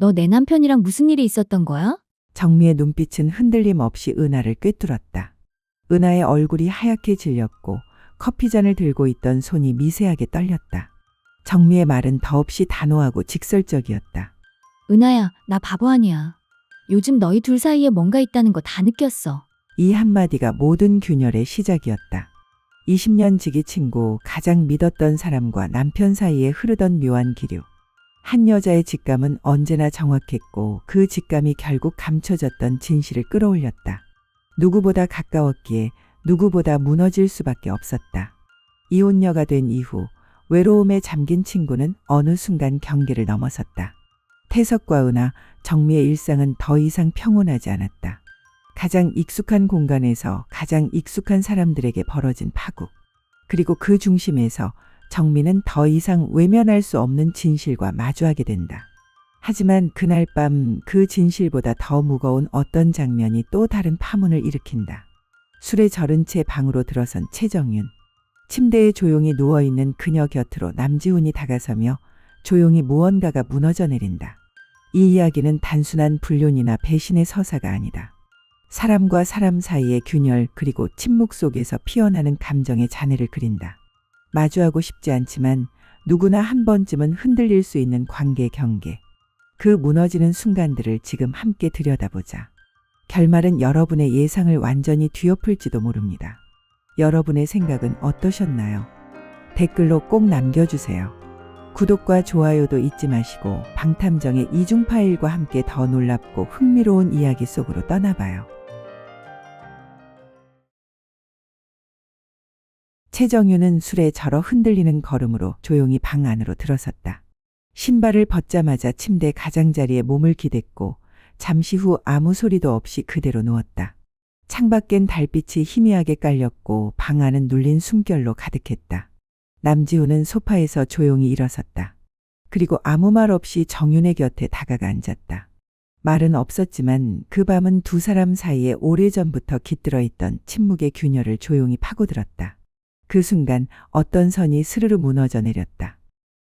너 내 남편이랑 무슨 일이 있었던 거야? 정미의 눈빛은 흔들림 없이 은하를 꿰뚫었다. 은하의 얼굴이 하얗게 질렸고 커피잔을 들고 있던 손이 미세하게 떨렸다. 정미의 말은 더없이 단호하고 직설적이었다. 은하야, 나 바보 아니야. 요즘 너희 둘 사이에 뭔가 있다는 거 다 느꼈어. 이 한마디가 모든 균열의 시작이었다. 20년 지기 친구, 가장 믿었던 사람과 남편 사이에 흐르던 묘한 기류. 한 여자의 직감은 언제나 정확했고 그 직감이 결국 감춰졌던 진실을 끌어올렸다. 누구보다 가까웠기에 누구보다 무너질 수밖에 없었다. 이혼녀가 된 이후 외로움에 잠긴 친구는 어느 순간 경계를 넘어섰다. 태석과 은하, 정미의 일상은 더 이상 평온하지 않았다. 가장 익숙한 공간에서 가장 익숙한 사람들에게 벌어진 파국. 그리고 그 중심에서 정미는 더 이상 외면할 수 없는 진실과 마주하게 된다. 하지만 그날 밤 그 진실보다 더 무거운 어떤 장면이 또 다른 파문을 일으킨다. 술에 절은 채 방으로 들어선 최정윤. 침대에 조용히 누워있는 그녀 곁으로 남지훈이 다가서며 조용히 무언가가 무너져 내린다. 이 이야기는 단순한 불륜이나 배신의 서사가 아니다. 사람과 사람 사이의 균열 그리고 침묵 속에서 피어나는 감정의 잔해를 그린다. 마주하고 싶지 않지만 누구나 한 번쯤은 흔들릴 수 있는 관계 경계. 그 무너지는 순간들을 지금 함께 들여다보자. 결말은 여러분의 예상을 완전히 뒤엎을지도 모릅니다. 여러분의 생각은 어떠셨나요? 댓글로 꼭 남겨주세요. 구독과 좋아요도 잊지 마시고 방탐정의 이중 파일과 함께 더 놀랍고 흥미로운 이야기 속으로 떠나봐요. 최정윤은 술에 절어 흔들리는 걸음으로 조용히 방 안으로 들어섰다. 신발을 벗자마자 침대 가장자리에 몸을 기댔고 잠시 후 아무 소리도 없이 그대로 누웠다. 창밖엔 달빛이 희미하게 깔렸고 방 안은 눌린 숨결로 가득했다. 남지훈은 소파에서 조용히 일어섰다. 그리고 아무 말 없이 정윤의 곁에 다가가 앉았다. 말은 없었지만 그 밤은 두 사람 사이에 오래전부터 깃들어 있던 침묵의 균열을 조용히 파고들었다. 그 순간 어떤 선이 스르르 무너져 내렸다.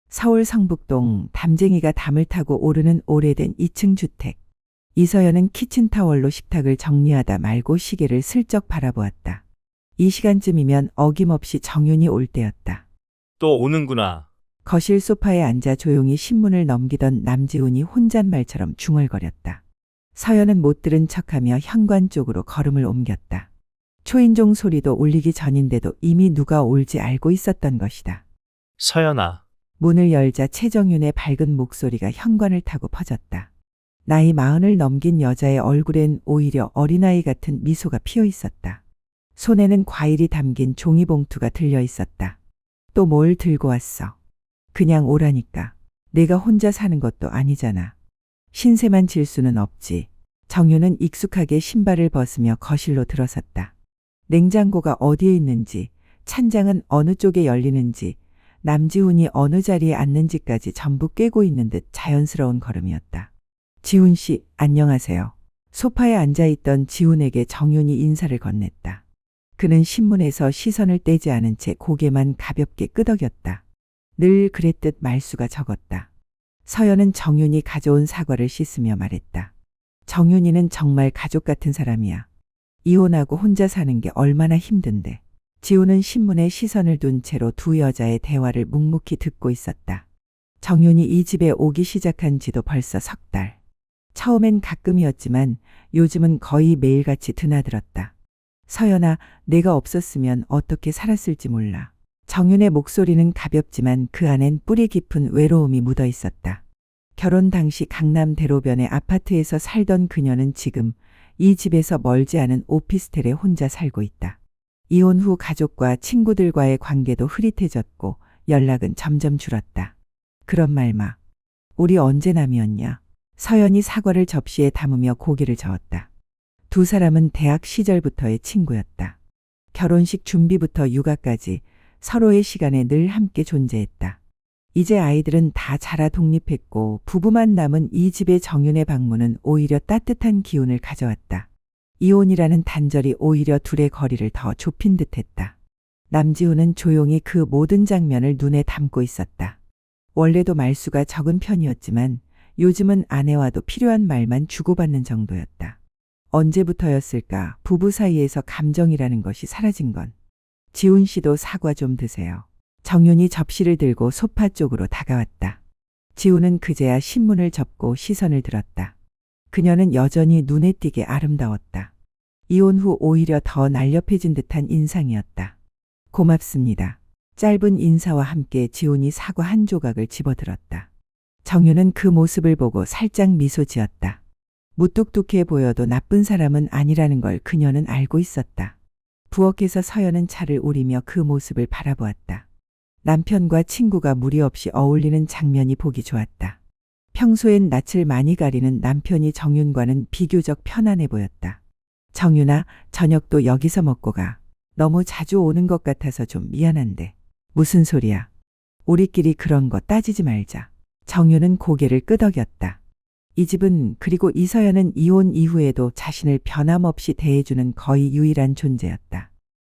서울 성북동 담쟁이가 담을 타고 오르는 오래된 2층 주택. 이서연은 키친타월로 식탁을 정리하다 말고 시계를 슬쩍 바라보았다. 이 시간쯤이면 어김없이 정윤이 올 때였다. 또 오는구나. 거실 소파에 앉아 조용히 신문을 넘기던 남지훈이 혼잣말처럼 중얼거렸다. 서연은 못 들은 척하며 현관 쪽으로 걸음을 옮겼다. 초인종 소리도 울리기 전인데도 이미 누가 올지 알고 있었던 것이다. 서연아. 문을 열자 최정윤의 밝은 목소리가 현관을 타고 퍼졌다. 나이 40을 넘긴 여자의 얼굴엔 오히려 어린아이 같은 미소가 피어 있었다. 손에는 과일이 담긴 종이봉투가 들려 있었다. 또 뭘 들고 왔어? 그냥 오라니까. 내가 혼자 사는 것도 아니잖아. 신세만 질 수는 없지. 정윤은 익숙하게 신발을 벗으며 거실로 들어섰다. 냉장고가 어디에 있는지, 찬장은 어느 쪽에 열리는지, 남지훈이 어느 자리에 앉는지까지 전부 꿰고 있는 듯 자연스러운 걸음이었다. 지훈 씨, 안녕하세요. 소파에 앉아있던 지훈에게 정윤이 인사를 건넸다. 그는 신문에서 시선을 떼지 않은 채 고개만 가볍게 끄덕였다. 늘 그랬듯 말수가 적었다. 서연은 정윤이 가져온 사과를 씻으며 말했다. 정윤이는 정말 가족 같은 사람이야. 이혼하고 혼자 사는 게 얼마나 힘든데. 지훈은 신문에 시선을 둔 채로 두 여자의 대화를 묵묵히 듣고 있었다. 정윤이 이 집에 오기 시작한 지도 벌써 3달. 처음엔 가끔이었지만 요즘은 거의 매일같이 드나들었다. 서연아, 내가 없었으면 어떻게 살았을지 몰라. 정윤의 목소리는 가볍지만 그 안엔 뿌리 깊은 외로움이 묻어 있었다. 결혼 당시 강남 대로변의 아파트에서 살던 그녀는 지금 이 집에서 멀지 않은 오피스텔에 혼자 살고 있다. 이혼 후 가족과 친구들과의 관계도 흐릿해졌고 연락은 점점 줄었다. 그런 말 마. 우리 언제 남이었냐? 서연이 사과를 접시에 담으며 고개를 저었다. 두 사람은 대학 시절부터의 친구였다. 결혼식 준비부터 육아까지 서로의 시간에 늘 함께 존재했다. 이제 아이들은 다 자라 독립했고 부부만 남은 이 집의 정윤의 방문은 오히려 따뜻한 기운을 가져왔다. 이혼이라는 단절이 오히려 둘의 거리를 더 좁힌 듯했다. 남지훈은 조용히 그 모든 장면을 눈에 담고 있었다. 원래도 말수가 적은 편이었지만 요즘은 아내와도 필요한 말만 주고받는 정도였다. 언제부터였을까 부부 사이에서 감정이라는 것이 사라진 건. 지훈 씨도 사과 좀 드세요. 정윤이 접시를 들고 소파 쪽으로 다가왔다. 지훈은 그제야 신문을 접고 시선을 들었다. 그녀는 여전히 눈에 띄게 아름다웠다. 이혼 후 오히려 더 날렵해진 듯한 인상이었다. 고맙습니다. 짧은 인사와 함께 지훈이 사과 한 조각을 집어들었다. 정윤은 그 모습을 보고 살짝 미소 지었다. 무뚝뚝해 보여도 나쁜 사람은 아니라는 걸 그녀는 알고 있었다. 부엌에서 서연은 차를 우리며 그 모습을 바라보았다. 남편과 친구가 무리 없이 어울리는 장면이 보기 좋았다. 평소엔 낯을 많이 가리는 남편이 정윤과는 비교적 편안해 보였다. 정윤아, 저녁도 여기서 먹고 가. 너무 자주 오는 것 같아서 좀 미안한데. 무슨 소리야. 우리끼리 그런 거 따지지 말자. 정윤은 고개를 끄덕였다. 이 집은 그리고 이서연은 이혼 이후에도 자신을 변함없이 대해주는 거의 유일한 존재였다.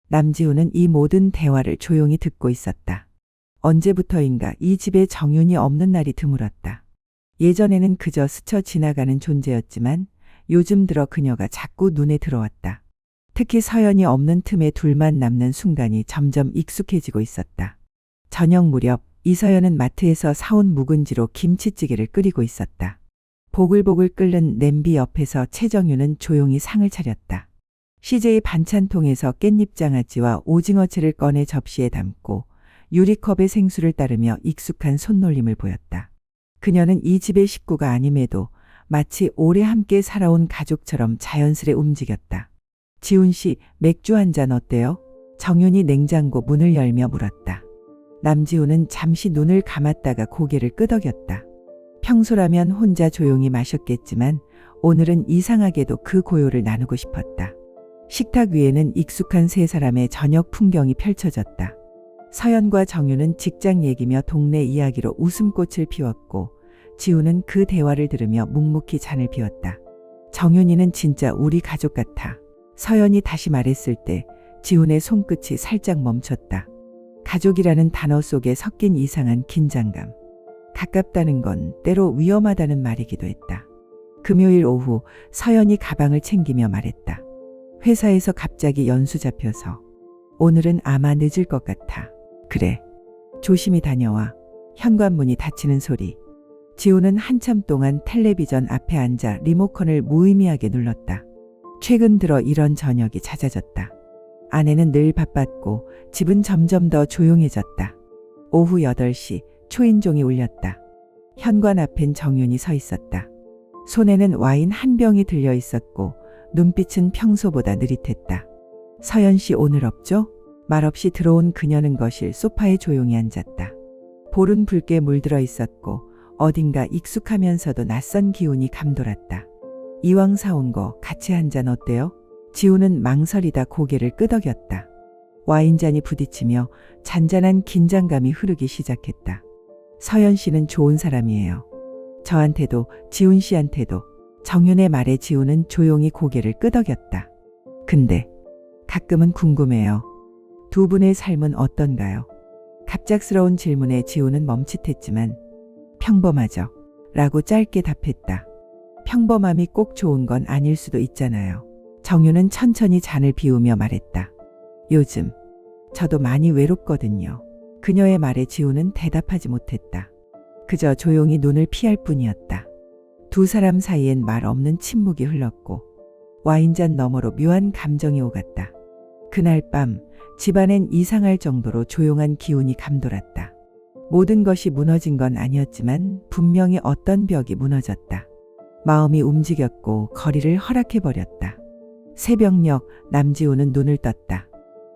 남지훈은 이 모든 대화를 조용히 듣고 있었다. 언제부터인가 이 집에 정윤이 없는 날이 드물었다. 예전에는 그저 스쳐 지나가는 존재였지만 요즘 들어 그녀가 자꾸 눈에 들어왔다. 특히 서연이 없는 틈에 둘만 남는 순간이 점점 익숙해지고 있었다. 저녁 무렵 이서연은 마트에서 사온 묵은지로 김치찌개를 끓이고 있었다. 보글보글 끓는 냄비 옆에서 최정윤은 조용히 상을 차렸다. CJ 반찬통에서 깻잎장아찌와 오징어채를 꺼내 접시에 담고 유리컵에 생수를 따르며 익숙한 손놀림을 보였다. 그녀는 이 집의 식구가 아님에도 마치 오래 함께 살아온 가족처럼 자연스레 움직였다. 지훈 씨, 맥주 한 잔 어때요? 정윤이 냉장고 문을 열며 물었다. 남지훈은 잠시 눈을 감았다가 고개를 끄덕였다. 평소라면 혼자 조용히 마셨겠지만 오늘은 이상하게도 그 고요를 나누고 싶었다. 식탁 위에는 익숙한 세 사람의 저녁 풍경이 펼쳐졌다. 서연과 정윤은 직장 얘기며 동네 이야기로 웃음꽃을 피웠고 지훈은 그 대화를 들으며 묵묵히 잔을 비웠다. 정윤이는 진짜 우리 가족 같아. 서연이 다시 말했을 때 지훈의 손끝이 살짝 멈췄다. 가족이라는 단어 속에 섞인 이상한 긴장감. 가깝다는 건 때로 위험하다는 말이기도 했다. 금요일 오후 서연이 가방을 챙기며 말했다. 회사에서 갑자기 연수 잡혀서 오늘은 아마 늦을 것 같아. 그래. 조심히 다녀와. 현관문이 닫히는 소리. 지훈은 한참 동안 텔레비전 앞에 앉아 리모컨을 무의미하게 눌렀다. 최근 들어 이런 저녁이 잦아졌다. 아내는 늘 바빴고 집은 점점 더 조용해졌다. 오후 8시 초인종이 울렸다. 현관 앞엔 정윤이 서 있었다. 손에는 와인 한 병이 들려 있었고 눈빛은 평소보다 느릿했다. 서연 씨 오늘 없죠? 말없이 들어온 그녀는 거실 소파에 조용히 앉았다. 볼은 붉게 물들어 있었고 어딘가 익숙하면서도 낯선 기운이 감돌았다. 이왕 사온 거 같이 한 잔 어때요? 지훈은 망설이다 고개를 끄덕였다. 와인잔이 부딪히며 잔잔한 긴장감이 흐르기 시작했다. 서연 씨는 좋은 사람이에요. 저한테도 지훈 씨한테도. 정윤의 말에 지훈은 조용히 고개를 끄덕였다. 근데 가끔은 궁금해요. 두 분의 삶은 어떤가요? 갑작스러운 질문에 지훈은 멈칫했지만 평범하죠. 라고 짧게 답했다. 평범함이 꼭 좋은 건 아닐 수도 있잖아요. 정윤은 천천히 잔을 비우며 말했다. 요즘 저도 많이 외롭거든요. 그녀의 말에 지훈은 대답하지 못했다. 그저 조용히 눈을 피할 뿐이었다. 두 사람 사이엔 말 없는 침묵이 흘렀고 와인잔 너머로 묘한 감정이 오갔다. 그날 밤 집안엔 이상할 정도로 조용한 기운이 감돌았다. 모든 것이 무너진 건 아니었지만 분명히 어떤 벽이 무너졌다. 마음이 움직였고 거리를 허락해버렸다. 새벽녘 남지훈은 눈을 떴다.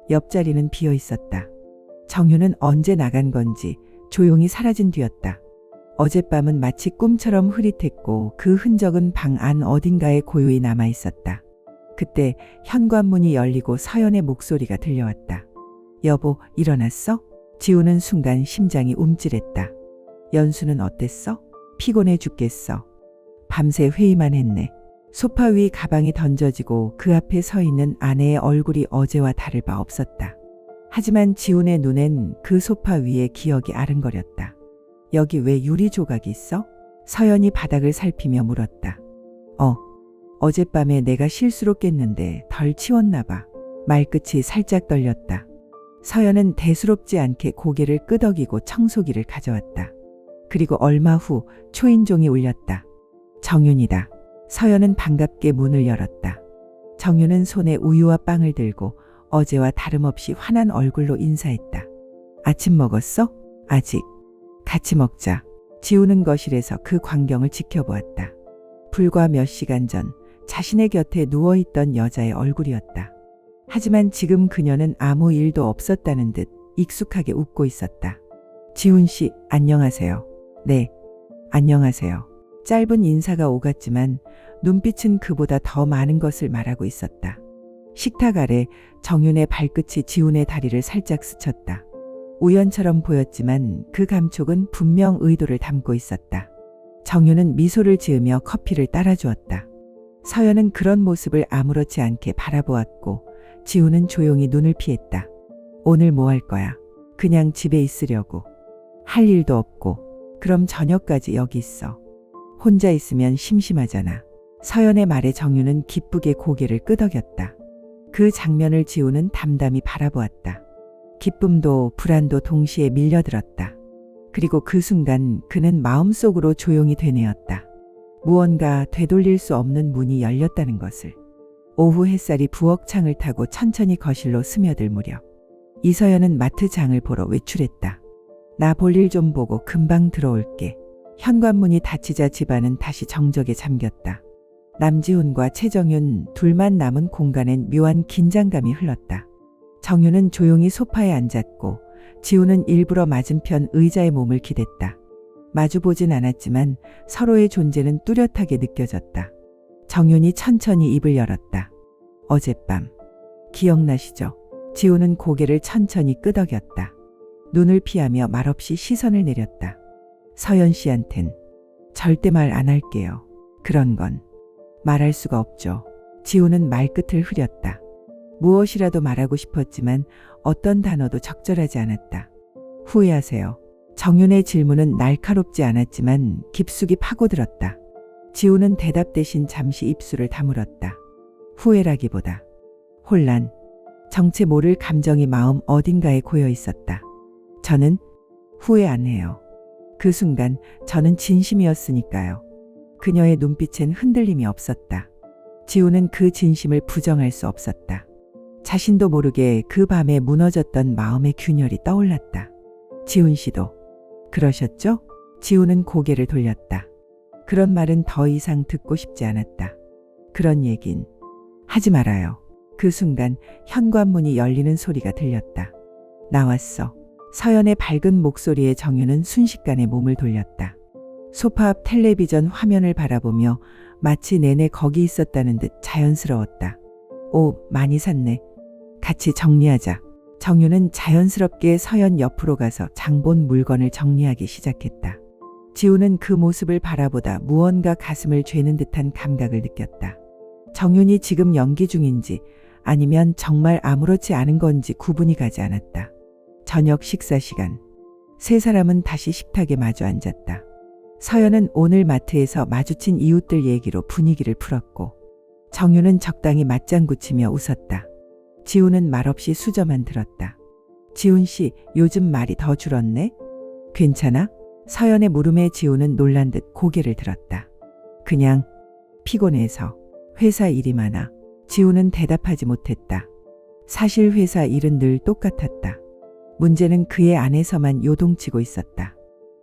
옆자리는 비어 있었다. 정윤은 언제 나간 건지 조용히 사라진 뒤였다. 어젯밤은 마치 꿈처럼 흐릿했고 그 흔적은 방 안 어딘가에 고요히 남아 있었다. 그때 현관문이 열리고 서연의 목소리가 들려왔다. 여보, 일어났어? 지우는 순간 심장이 움찔했다. 연수는 어땠어? 피곤해 죽겠어. 밤새 회의만 했네. 소파 위 가방이 던져지고 그 앞에 서 있는 아내의 얼굴이 어제와 다를 바 없었다. 하지만 지훈의 눈엔 그 소파 위에 기억이 아른거렸다. 여기 왜 유리 조각이 있어? 서연이 바닥을 살피며 물었다. 어젯밤에 내가 실수로 깼는데 덜 치웠나 봐. 말끝이 살짝 떨렸다. 서연은 대수롭지 않게 고개를 끄덕이고 청소기를 가져왔다. 그리고 얼마 후 초인종이 울렸다. 정윤이다. 서연은 반갑게 문을 열었다. 정윤은 손에 우유와 빵을 들고 어제와 다름없이 환한 얼굴로 인사했다. 아침 먹었어? 아직. 같이 먹자. 지우는 거실에서 그 광경을 지켜보았다. 불과 몇 시간 전 자신의 곁에 누워있던 여자의 얼굴이었다. 하지만 지금 그녀는 아무 일도 없었다는 듯 익숙하게 웃고 있었다. 지훈 씨, 안녕하세요. 네, 안녕하세요. 짧은 인사가 오갔지만 눈빛은 그보다 더 많은 것을 말하고 있었다. 식탁 아래 정윤의 발끝이 지훈의 다리를 살짝 스쳤다. 우연처럼 보였지만 그 감촉은 분명 의도를 담고 있었다. 정윤은 미소를 지으며 커피를 따라주었다. 서연은 그런 모습을 아무렇지 않게 바라보았고 지훈은 조용히 눈을 피했다. 오늘 뭐 할 거야? 그냥 집에 있으려고. 할 일도 없고. 그럼 저녁까지 여기 있어. 혼자 있으면 심심하잖아. 서연의 말에 정윤은 기쁘게 고개를 끄덕였다. 그 장면을 지훈은 담담히 바라보았다. 기쁨도 불안도 동시에 밀려들었다. 그리고 그 순간 그는 마음속으로 조용히 되뇌었다. 무언가 되돌릴 수 없는 문이 열렸다는 것을. 오후 햇살이 부엌 창을 타고 천천히 거실로 스며들 무렵 이서연은 마트 장을 보러 외출했다. 나 볼일 좀 보고 금방 들어올게. 현관문이 닫히자 집안은 다시 정적에 잠겼다. 남지훈과 최정윤 둘만 남은 공간엔 묘한 긴장감이 흘렀다. 정윤은 조용히 소파에 앉았고 지훈은 일부러 맞은편 의자에 몸을 기댔다. 마주보진 않았지만 서로의 존재는 뚜렷하게 느껴졌다. 정윤이 천천히 입을 열었다. 어젯밤 기억나시죠? 지훈은 고개를 천천히 끄덕였다. 눈을 피하며 말없이 시선을 내렸다. 서연 씨한텐 절대 말 안 할게요. 그런 건 말할 수가 없죠. 지훈은 말끝을 흐렸다. 무엇이라도 말하고 싶었지만 어떤 단어도 적절하지 않았다. 후회하세요. 정윤의 질문은 날카롭지 않았지만 깊숙이 파고들었다. 지훈은 대답 대신 잠시 입술을 다물었다. 후회라기보다 혼란, 정체 모를 감정이 마음 어딘가에 고여 있었다. 저는 후회 안 해요. 그 순간 저는 진심이었으니까요. 그녀의 눈빛엔 흔들림이 없었다. 지훈은 그 진심을 부정할 수 없었다. 자신도 모르게 그 밤에 무너졌던 마음의 균열이 떠올랐다. 지훈 씨도 그러셨죠? 지훈은 고개를 돌렸다. 그런 말은 더 이상 듣고 싶지 않았다. 그런 얘긴 하지 말아요. 그 순간 현관문이 열리는 소리가 들렸다. 나왔어. 서연의 밝은 목소리에 정윤은 순식간에 몸을 돌렸다. 소파 앞 텔레비전 화면을 바라보며 마치 내내 거기 있었다는 듯 자연스러웠다. 옷 많이 샀네. 같이 정리하자. 정윤은 자연스럽게 서연 옆으로 가서 장본 물건을 정리하기 시작했다. 지훈은 그 모습을 바라보다 무언가 가슴을 죄는 듯한 감각을 느꼈다. 정윤이 지금 연기 중인지 아니면 정말 아무렇지 않은 건지 구분이 가지 않았다. 저녁 식사 시간. 세 사람은 다시 식탁에 마주 앉았다. 서연은 오늘 마트에서 마주친 이웃들 얘기로 분위기를 풀었고 정윤은 적당히 맞장구 치며 웃었다. 지훈은 말없이 수저만 들었다. 지훈 씨, 요즘 말이 더 줄었네? 괜찮아? 서연의 물음에 지훈은 놀란 듯 고개를 들었다. 그냥 피곤해서. 회사 일이 많아. 지훈은 대답하지 못했다. 사실 회사 일은 늘 똑같았다. 문제는 그의 안에서만 요동치고 있었다.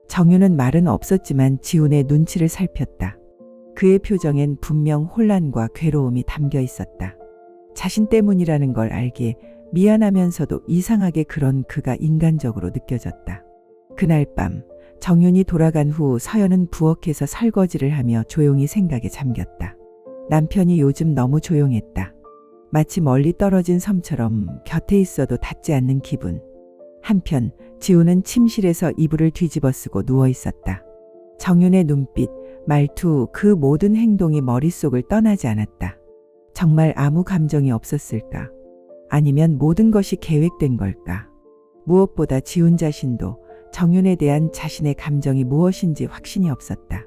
정윤은 말은 없었지만 지훈의 눈치를 살폈다. 그의 표정엔 분명 혼란과 괴로움이 담겨 있었다. 자신 때문이라는 걸 알기에 미안하면서도 이상하게 그런 그가 인간적으로 느껴졌다. 그날 밤 정윤이 돌아간 후 서연은 부엌에서 설거지를 하며 조용히 생각에 잠겼다. 남편이 요즘 너무 조용했다. 마치 멀리 떨어진 섬처럼 곁에 있어도 닿지 않는 기분. 한편 지훈은 침실에서 이불을 뒤집어 쓰고 누워 있었다. 정윤의 눈빛, 말투, 그 모든 행동이 머릿속을 떠나지 않았다. 정말 아무 감정이 없었을까? 아니면 모든 것이 계획된 걸까? 무엇보다 지훈 자신도 정윤에 대한 자신의 감정이 무엇인지 확신이 없었다.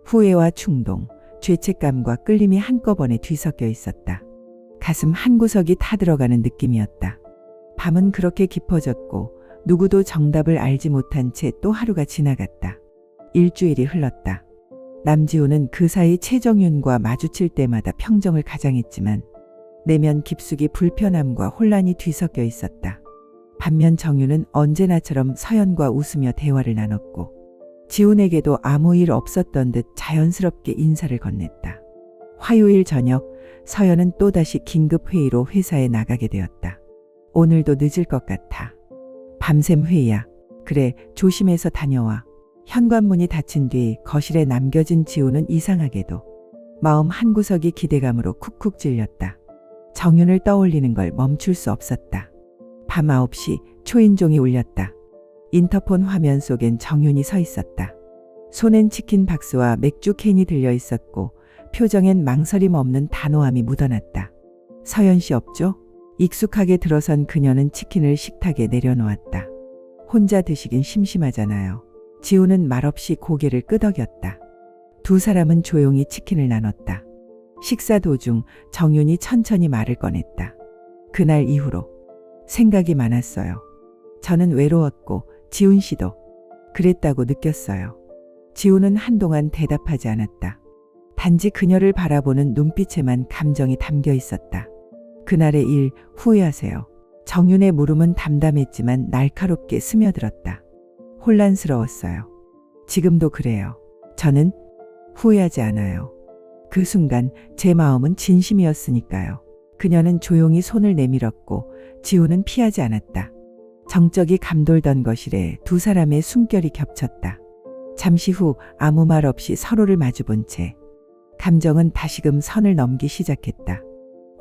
후회와 충동, 죄책감과 끌림이 한꺼번에 뒤섞여 있었다. 가슴 한구석이 타들어가는 느낌이었다. 밤은 그렇게 깊어졌고 누구도 정답을 알지 못한 채 또 하루가 지나갔다. 일주일이 흘렀다. 남지호는 그 사이 최정윤과 마주칠 때마다 평정을 가장했지만 내면 깊숙이 불편함과 혼란이 뒤섞여 있었다. 반면 정윤은 언제나처럼 서연과 웃으며 대화를 나눴고 지훈에게도 아무 일 없었던 듯 자연스럽게 인사를 건넸다. 화요일 저녁 서연은 또다시 긴급 회의로 회사에 나가게 되었다. 오늘도 늦을 것 같아. 밤샘 회의야. 그래, 조심해서 다녀와. 현관문이 닫힌 뒤 거실에 남겨진 지훈은 이상하게도 마음 한구석이 기대감으로 쿡쿡 찔렸다. 정윤을 떠올리는 걸 멈출 수 없었다. 밤 9시 초인종이 울렸다. 인터폰 화면 속엔 정윤이 서 있었다. 손엔 치킨 박스와 맥주 캔이 들려 있었고 표정엔 망설임 없는 단호함이 묻어났다. 서연 씨 없죠? 익숙하게 들어선 그녀는 치킨을 식탁에 내려놓았다. 혼자 드시긴 심심하잖아요. 지훈은 말없이 고개를 끄덕였다. 두 사람은 조용히 치킨을 나눴다. 식사 도중 정윤이 천천히 말을 꺼냈다. 그날 이후로 생각이 많았어요. 저는 외로웠고 지훈 씨도 그랬다고 느꼈어요. 지훈은 한동안 대답하지 않았다. 단지 그녀를 바라보는 눈빛에만 감정이 담겨 있었다. 그날의 일 후회하세요. 정윤의 물음은 담담했지만 날카롭게 스며들었다. 혼란스러웠어요. 지금도 그래요. 저는 후회하지 않아요. 그 순간 제 마음은 진심이었으니까요. 그녀는 조용히 손을 내밀었고 지훈은 피하지 않았다. 정적이 감돌던 거실에 두 사람의 숨결이 겹쳤다. 잠시 후 아무 말 없이 서로를 마주본 채 감정은 다시금 선을 넘기 시작했다.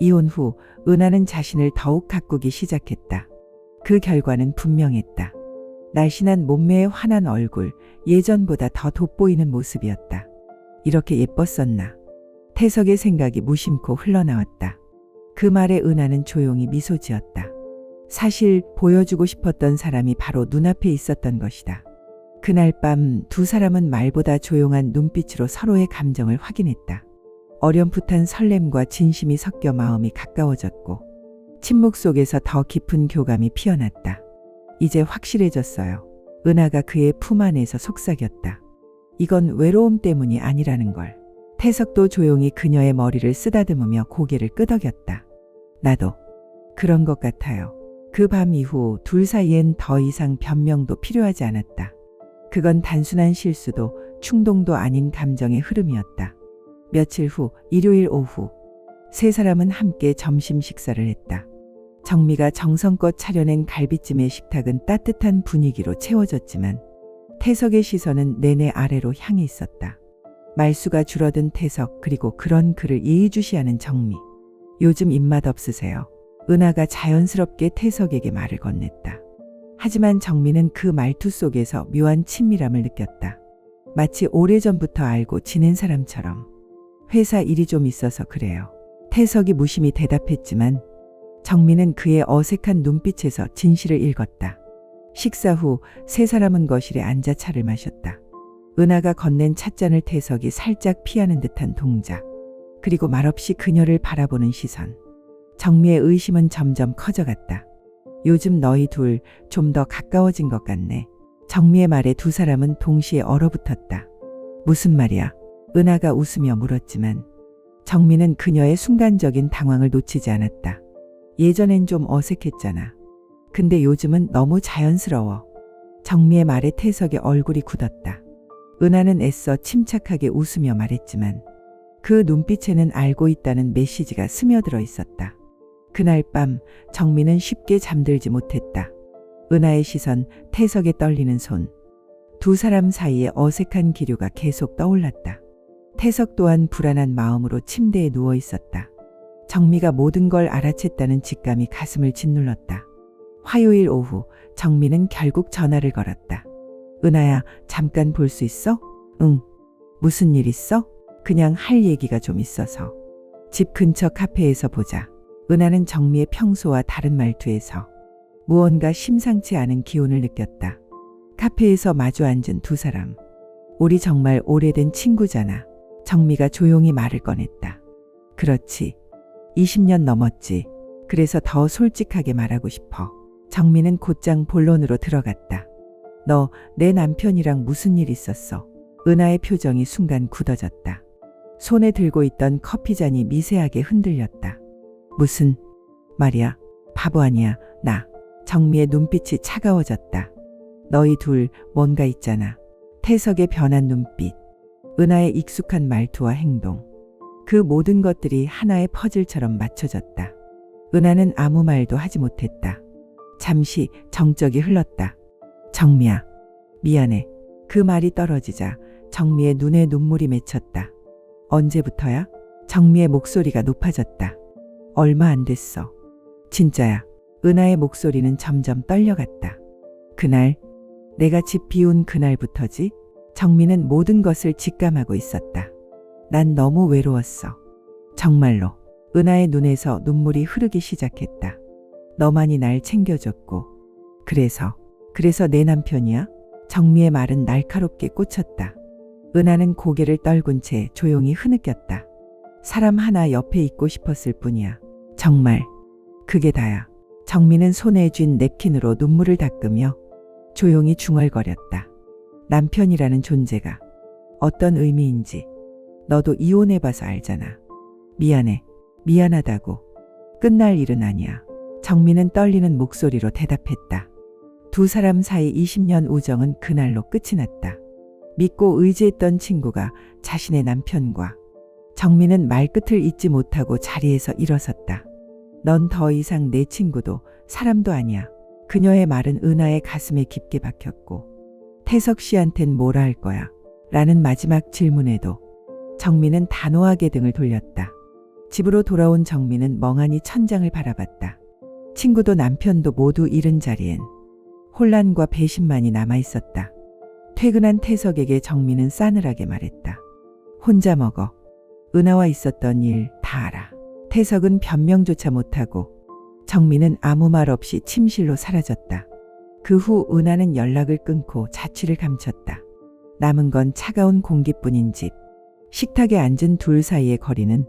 이혼 후 은하는 자신을 더욱 가꾸기 시작했다. 그 결과는 분명했다. 날씬한 몸매의 환한 얼굴, 예전보다 더 돋보이는 모습이었다. 이렇게 예뻤었나? 태석의 생각이 무심코 흘러나왔다. 그 말에 은하는 조용히 미소 지었다. 사실 보여주고 싶었던 사람이 바로 눈앞에 있었던 것이다. 그날 밤 두 사람은 말보다 조용한 눈빛으로 서로의 감정을 확인했다. 어렴풋한 설렘과 진심이 섞여 마음이 가까워졌고 침묵 속에서 더 깊은 교감이 피어났다. 이제 확실해졌어요. 은하가 그의 품 안에서 속삭였다. 이건 외로움 때문이 아니라는 걸. 태석도 조용히 그녀의 머리를 쓰다듬으며 고개를 끄덕였다. 나도 그런 것 같아요. 그 밤 이후 둘 사이엔 더 이상 변명도 필요하지 않았다. 그건 단순한 실수도 충동도 아닌 감정의 흐름이었다. 며칠 후 일요일 오후 세 사람은 함께 점심 식사를 했다. 정미가 정성껏 차려낸 갈비찜의 식탁은 따뜻한 분위기로 채워졌지만 태석의 시선은 내내 아래로 향해 있었다. 말수가 줄어든 태석 그리고 그런 그를 예의주시하는 정미. 요즘 입맛 없으세요? 은하가 자연스럽게 태석에게 말을 건넸다. 하지만 정미는 그 말투 속에서 묘한 친밀함을 느꼈다. 마치 오래전부터 알고 지낸 사람처럼. 회사 일이 좀 있어서 그래요. 태석이 무심히 대답했지만 정미는 그의 어색한 눈빛에서 진실을 읽었다. 식사 후 세 사람은 거실에 앉아 차를 마셨다. 은하가 건넨 찻잔을 태석이 살짝 피하는 듯한 동작. 그리고 말없이 그녀를 바라보는 시선. 정미의 의심은 점점 커져갔다. 요즘 너희 둘 좀 더 가까워진 것 같네. 정미의 말에 두 사람은 동시에 얼어붙었다. 무슨 말이야? 은하가 웃으며 물었지만 정미는 그녀의 순간적인 당황을 놓치지 않았다. 예전엔 좀 어색했잖아. 근데 요즘은 너무 자연스러워. 정미의 말에 태석의 얼굴이 굳었다. 은하는 애써 침착하게 웃으며 말했지만 그 눈빛에는 알고 있다는 메시지가 스며들어 있었다. 그날 밤 정미는 쉽게 잠들지 못했다. 은하의 시선, 태석의 떨리는 손. 두 사람 사이에 어색한 기류가 계속 떠올랐다. 태석 또한 불안한 마음으로 침대에 누워 있었다. 정미가 모든 걸 알아챘다는 직감이 가슴을 짓눌렀다. 화요일 오후 정미는 결국 전화를 걸었다. 은하야, 잠깐 볼 수 있어? 응. 무슨 일 있어? 그냥 할 얘기가 좀 있어서. 집 근처 카페에서 보자. 은하는 정미의 평소와 다른 말투에서 무언가 심상치 않은 기운을 느꼈다. 카페에서 마주 앉은 두 사람. 우리 정말 오래된 친구잖아. 정미가 조용히 말을 꺼냈다. 그렇지. 20년 넘었지. 그래서 더 솔직하게 말하고 싶어. 정미는 곧장 본론으로 들어갔다. 너 내 남편이랑 무슨 일 있었어? 은하의 표정이 순간 굳어졌다. 손에 들고 있던 커피잔이 미세하게 흔들렸다. 무슨 말이야? 바보 아니야, 나. 정미의 눈빛이 차가워졌다. 너희 둘 뭔가 있잖아. 태석의 변한 눈빛, 은하의 익숙한 말투와 행동. 그 모든 것들이 하나의 퍼즐처럼 맞춰졌다. 은하는 아무 말도 하지 못했다. 잠시 정적이 흘렀다. 정미야, 미안해. 그 말이 떨어지자 정미의 눈에 눈물이 맺혔다. 언제부터야? 정미의 목소리가 높아졌다. 얼마 안 됐어. 진짜야. 은하의 목소리는 점점 떨려갔다. 그날, 내가 집 비운 그날부터지? 정미는 모든 것을 직감하고 있었다. 난 너무 외로웠어. 정말로. 은하의 눈에서 눈물이 흐르기 시작했다. 너만이 날 챙겨줬고. 그래서 내 남편이야? 정미의 말은 날카롭게 꽂혔다. 은하는 고개를 떨군 채 조용히 흐느꼈다. 사람 하나 옆에 있고 싶었을 뿐이야. 정말. 그게 다야. 정미는 손에 쥔 냅킨으로 눈물을 닦으며 조용히 중얼거렸다. 남편이라는 존재가 어떤 의미인지 너도 이혼해봐서 알잖아. 미안해. 미안하다고. 끝날 일은 아니야. 정미는 떨리는 목소리로 대답했다. 두 사람 사이 20년 우정은 그날로 끝이 났다. 믿고 의지했던 친구가 자신의 남편과. 정미는 말끝을 잇지 못하고 자리에서 일어섰다. 넌 더 이상 내 친구도 사람도 아니야. 그녀의 말은 은하의 가슴에 깊게 박혔고 태석 씨한텐 뭐라 할 거야? 라는 마지막 질문에도 정미는 단호하게 등을 돌렸다. 집으로 돌아온 정미는 멍하니 천장을 바라봤다. 친구도 남편도 모두 잃은 자리엔 혼란과 배신만이 남아있었다. 퇴근한 태석에게 정미는 싸늘하게 말했다. 혼자 먹어. 은하와 있었던 일 다 알아. 태석은 변명조차 못하고 정미는 아무 말 없이 침실로 사라졌다. 그 후 은하는 연락을 끊고 자취를 감췄다. 남은 건 차가운 공기뿐인 집. 식탁에 앉은 둘 사이의 거리는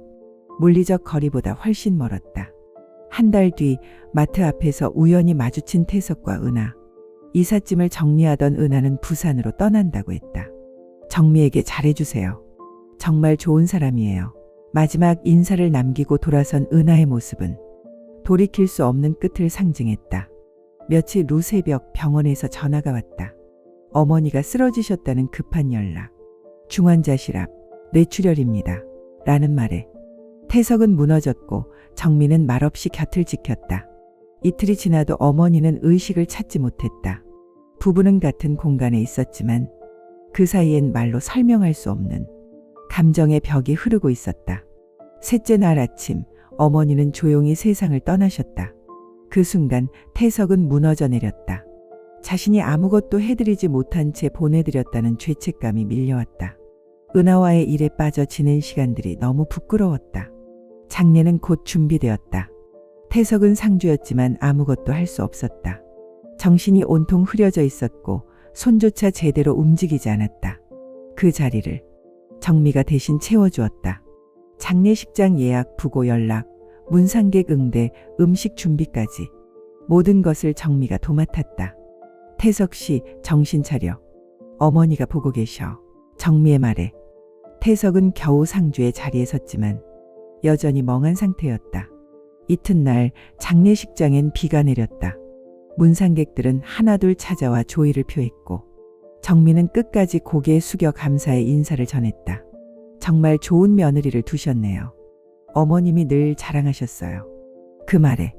물리적 거리보다 훨씬 멀었다. 한 달 뒤 마트 앞에서 우연히 마주친 태석과 은하. 이삿짐을 정리하던 은하는 부산으로 떠난다고 했다. 정미에게 잘해주세요. 정말 좋은 사람이에요. 마지막 인사를 남기고 돌아선 은하의 모습은 돌이킬 수 없는 끝을 상징했다. 며칠 후 새벽 병원에서 전화가 왔다. 어머니가 쓰러지셨다는 급한 연락. 중환자실 앞 뇌출혈입니다. 라는 말에 태석은 무너졌고 정미는 말없이 곁을 지켰다. 이틀이 지나도 어머니는 의식을 찾지 못했다. 부부는 같은 공간에 있었지만 그 사이엔 말로 설명할 수 없는 감정의 벽이 흐르고 있었다. 셋째 날 아침 어머니는 조용히 세상을 떠나셨다. 그 순간 태석은 무너져 내렸다. 자신이 아무것도 해드리지 못한 채 보내드렸다는 죄책감이 밀려왔다. 은하와의 일에 빠져 지낸 시간들이 너무 부끄러웠다. 장례는 곧 준비되었다. 태석은 상주였지만 아무것도 할 수 없었다. 정신이 온통 흐려져 있었고 손조차 제대로 움직이지 않았다. 그 자리를 정미가 대신 채워주었다. 장례식장 예약, 부고 연락, 문상객 응대, 음식 준비까지 모든 것을 정미가 도맡았다. 태석 씨, 정신 차려. 어머니가 보고 계셔. 정미의 말에 태석은 겨우 상주의 자리에 섰지만 여전히 멍한 상태였다. 이튿날 장례식장엔 비가 내렸다. 문상객들은 하나둘 찾아와 조의를 표했고 정미는 끝까지 고개 숙여 감사의 인사를 전했다. 정말 좋은 며느리를 두셨네요. 어머님이 늘 자랑하셨어요. 그 말에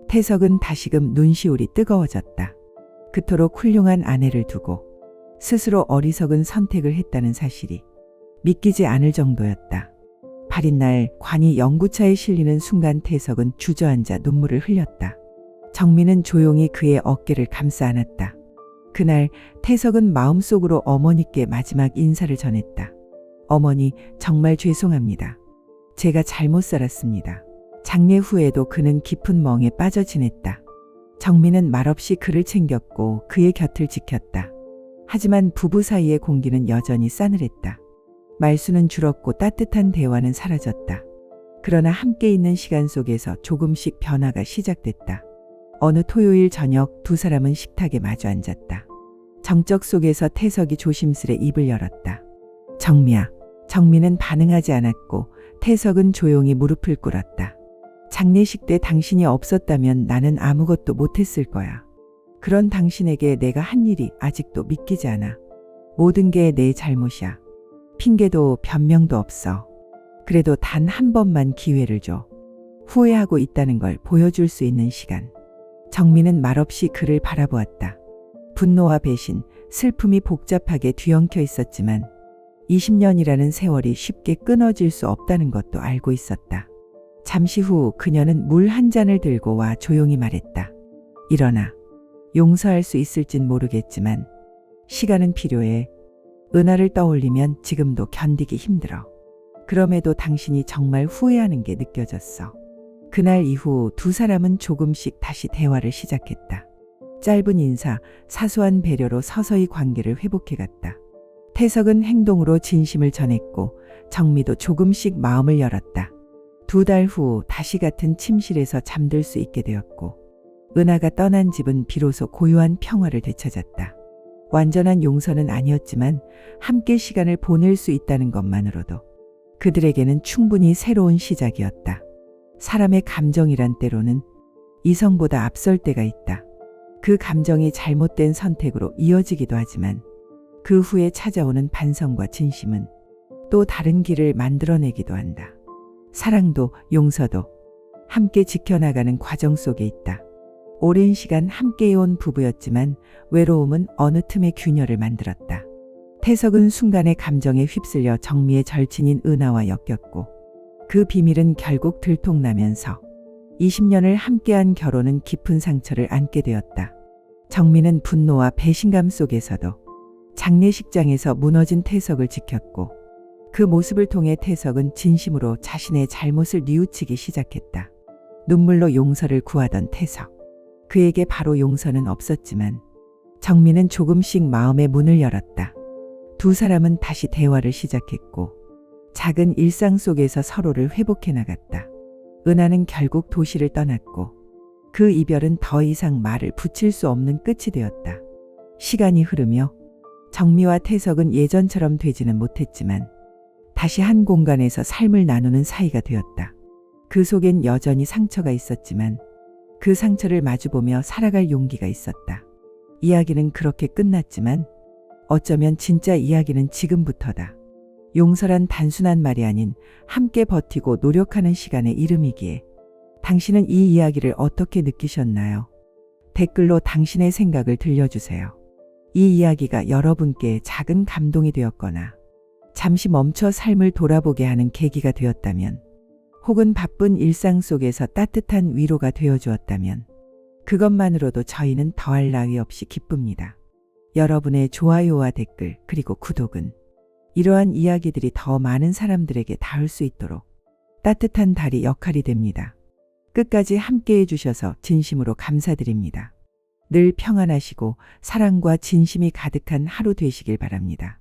태석은 다시금 눈시울이 뜨거워졌다. 그토록 훌륭한 아내를 두고 스스로 어리석은 선택을 했다는 사실이 믿기지 않을 정도였다. 발인 날 관이 영구차에 실리는 순간 태석은 주저앉아 눈물을 흘렸다. 정미는 조용히 그의 어깨를 감싸 안았다. 그날 태석은 마음속으로 어머니께 마지막 인사를 전했다. 어머니, 정말 죄송합니다. 제가 잘못 살았습니다. 장례 후에도 그는 깊은 멍에 빠져 지냈다. 정미는 말없이 그를 챙겼고 그의 곁을 지켰다. 하지만 부부 사이의 공기는 여전히 싸늘했다. 말수는 줄었고 따뜻한 대화는 사라졌다. 그러나 함께 있는 시간 속에서 조금씩 변화가 시작됐다. 어느 토요일 저녁 두 사람은 식탁에 마주 앉았다. 정적 속에서 태석이 조심스레 입을 열었다. 정미야. 정미는 반응하지 않았고 태석은 조용히 무릎을 꿇었다. 장례식 때 당신이 없었다면 나는 아무것도 못했을 거야. 그런 당신에게 내가 한 일이 아직도 믿기지 않아. 모든 게 내 잘못이야. 핑계도 변명도 없어. 그래도 단 한 번만 기회를 줘. 후회하고 있다는 걸 보여줄 수 있는 시간. 정미는 말없이 그를 바라보았다. 분노와 배신, 슬픔이 복잡하게 뒤엉켜 있었지만 20년이라는 세월이 쉽게 끊어질 수 없다는 것도 알고 있었다. 잠시 후 그녀는 물 한 잔을 들고 와 조용히 말했다. 일어나. 용서할 수 있을진 모르겠지만 시간은 필요해. 은하를 떠올리면 지금도 견디기 힘들어. 그럼에도 당신이 정말 후회하는 게 느껴졌어. 그날 이후 두 사람은 조금씩 다시 대화를 시작했다. 짧은 인사, 사소한 배려로 서서히 관계를 회복해갔다. 태석은 행동으로 진심을 전했고 정미도 조금씩 마음을 열었다. 2달 후 다시 같은 침실에서 잠들 수 있게 되었고 은하가 떠난 집은 비로소 고요한 평화를 되찾았다. 완전한 용서는 아니었지만 함께 시간을 보낼 수 있다는 것만으로도 그들에게는 충분히 새로운 시작이었다. 사람의 감정이란 때로는 이성보다 앞설 때가 있다. 그 감정이 잘못된 선택으로 이어지기도 하지만 그 후에 찾아오는 반성과 진심은 또 다른 길을 만들어내기도 한다. 사랑도 용서도 함께 지켜나가는 과정 속에 있다. 오랜 시간 함께해온 부부였지만 외로움은 어느 틈에 균열을 만들었다. 태석은 순간의 감정에 휩쓸려 정미의 절친인 은하와 엮였고 그 비밀은 결국 들통나면서 20년을 함께한 결혼은 깊은 상처를 안게 되었다. 정미는 분노와 배신감 속에서도 장례식장에서 무너진 태석을 지켰고 그 모습을 통해 태석은 진심으로 자신의 잘못을 뉘우치기 시작했다. 눈물로 용서를 구하던 태석. 그에게 바로 용서는 없었지만 정미는 조금씩 마음의 문을 열었다. 두 사람은 다시 대화를 시작했고 작은 일상 속에서 서로를 회복해 나갔다. 은하는 결국 도시를 떠났고 그 이별은 더 이상 말을 붙일 수 없는 끝이 되었다. 시간이 흐르며 정미와 태석은 예전처럼 되지는 못했지만 다시 한 공간에서 삶을 나누는 사이가 되었다. 그 속엔 여전히 상처가 있었지만 그 상처를 마주보며 살아갈 용기가 있었다. 이야기는 그렇게 끝났지만 어쩌면 진짜 이야기는 지금부터다. 용서란 단순한 말이 아닌 함께 버티고 노력하는 시간의 이름이기에 당신은 이 이야기를 어떻게 느끼셨나요? 댓글로 당신의 생각을 들려주세요. 이 이야기가 여러분께 작은 감동이 되었거나 잠시 멈춰 삶을 돌아보게 하는 계기가 되었다면 혹은 바쁜 일상 속에서 따뜻한 위로가 되어주었다면 그것만으로도 저희는 더할 나위 없이 기쁩니다. 여러분의 좋아요와 댓글 그리고 구독은 이러한 이야기들이 더 많은 사람들에게 닿을 수 있도록 따뜻한 다리 역할이 됩니다. 끝까지 함께해 주셔서 진심으로 감사드립니다. 늘 평안하시고 사랑과 진심이 가득한 하루 되시길 바랍니다.